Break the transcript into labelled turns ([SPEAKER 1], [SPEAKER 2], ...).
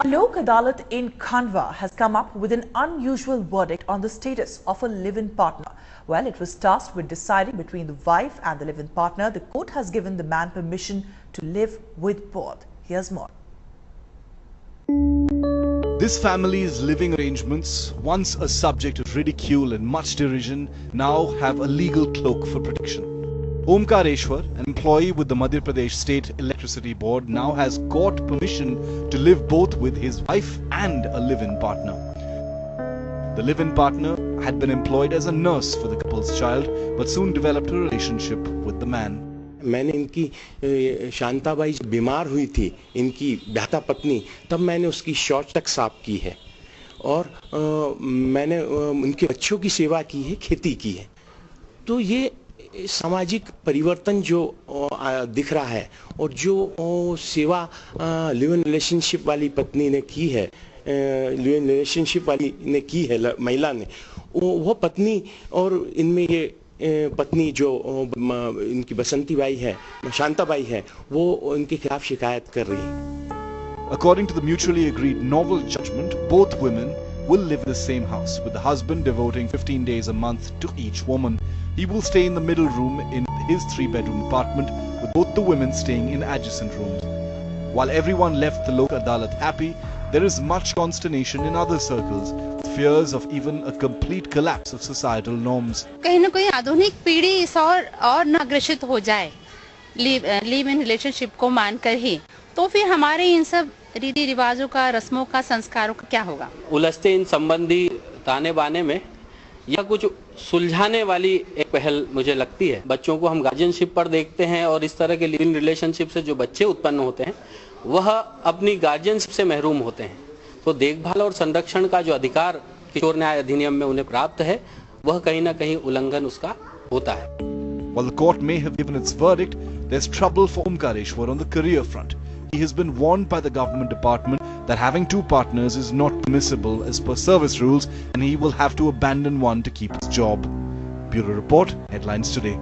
[SPEAKER 1] A Lok Adalat in Khandwa has come up with an unusual verdict on the status of a live-in partner. Well, it was tasked with deciding between the wife and the live-in partner. The court has given the man permission to live with both. Here's more.
[SPEAKER 2] This family's living arrangements, once a subject of ridicule and much derision, now have a legal cloak for protection. Omkareshwar, an employee with the Madhya Pradesh State Electricity Board, now has court permission to live both with his wife and a live-in partner. The live-in partner had been employed as a nurse for the couple's child, but soon developed a relationship with the man.
[SPEAKER 3] मैंने इनकी शांताबाई बीमार हुई थी, इनकी ब्याहता पत्नी, तब मैंने उसकी शौच तक साफ की है और मैंने उनके बच्चों की सेवा की है, खेती की है। तो ये सामाजिक परिवर्तन जो दिख रहा है और जो सेवा लिव इन रिलेशनशिप वाली पत्नी ने की है, लिव इन रिलेशनशिप वाली ने की है महिला ने, वो पत्नी और इनमें ये पत्नी जो इनकी बसंती बाई है, शांताबाई है, वो इनके खिलाफ शिकायत कर रही है।
[SPEAKER 2] According to the mutually agreed novel judgment, both women will live in the same house, with the husband devoting 15 days a month to each woman. He will stay in the middle room in his 3-bedroom apartment, with both the women staying in adjacent rooms. While everyone left the Lok Adalat happy, there is much consternation in other circles, with fears of even a complete collapse of societal norms.
[SPEAKER 4] कहीं न कहीं आधुनिक पीढ़ी इस और न अग्रसित हो जाए लिव इन रिलेशनशिप को मानकर ही, तो फिर हमारे इन सब रीति रिवाजों का, रस्मों का, संस्कारों का क्या होगा?
[SPEAKER 5] उलझते इन संबंधी ताने बाने में यह कुछ सुलझाने वाली एक पहल मुझे लगती है। बच्चों को हम गार्जियनशिप पर देखते हैं और इस तरह के लिव इन रिलेशनशिप से जो बच्चे उत्पन्न होते हैं वह अपनी गार्जियनशिप से महरूम होते हैं। तो देखभाल और संरक्षण का जो अधिकार किशोर न्याय अधिनियम में उन्हें प्राप्त है, वह कहीं न कहीं उल्लंघन उसका होता है।
[SPEAKER 2] While the court may have given its verdict, there's trouble for Omkareshwar on the career front. He has been warned by the government department that having two partners is not permissible as per service rules, and he will have to abandon one to keep his job. Bureau Report, Headlines Today.